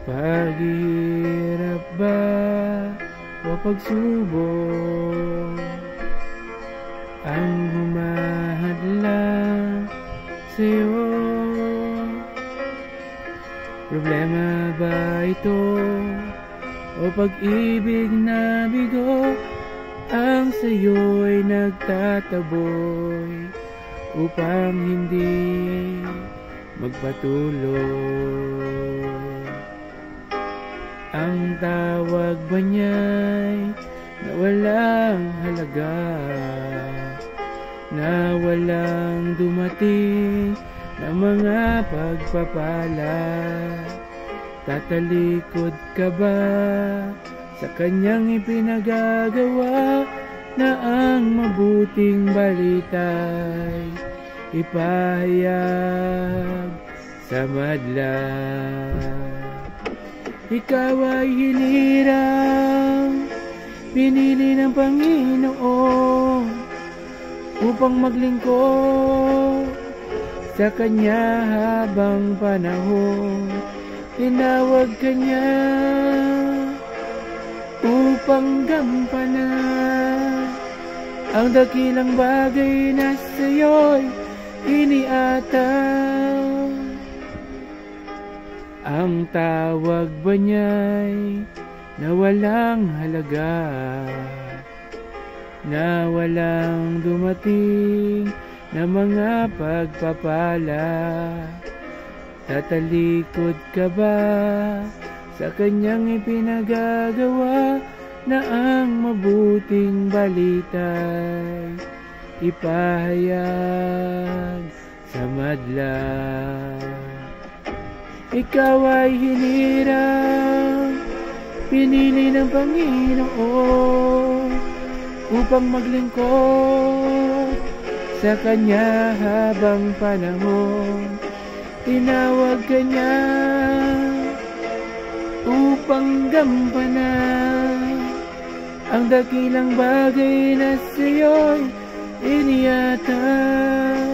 Paghihirap ba o pagsubok ang humahadlang sa'yo? Problema ba ito o pag-ibig na bigo ang sa'yo'y nagtataboy upang hindi magpatuloy? Ang tawag ba niya'y na walang halaga, na walang dumating na mga pagpapala? Tatalikod ka ba sa kanyang ipinagagawa na ang mabuting balita'y ipahayag sa madla? Ikaw ay hinirang, pinili ng Panginoon upang maglingkod sa Kanya habang panahon. Tinawag ka niya upang gampanan ang dakilang bagay na sa'yo'y iniataw. Ang tawag ba niya'y na walang halaga, na walang dumating na mga pagpapala? Tatalikod ka ba sa kanyang ipinagagawa na ang mabuting balita'y ipahayag sa madla? Ikaw ay hinirang, pinili ng Panginoon upang maglingkod sa Kanya habang panahon. Tinawag ka niya upang gampanan ang dakilang bagay na sa'yo'y iniataw.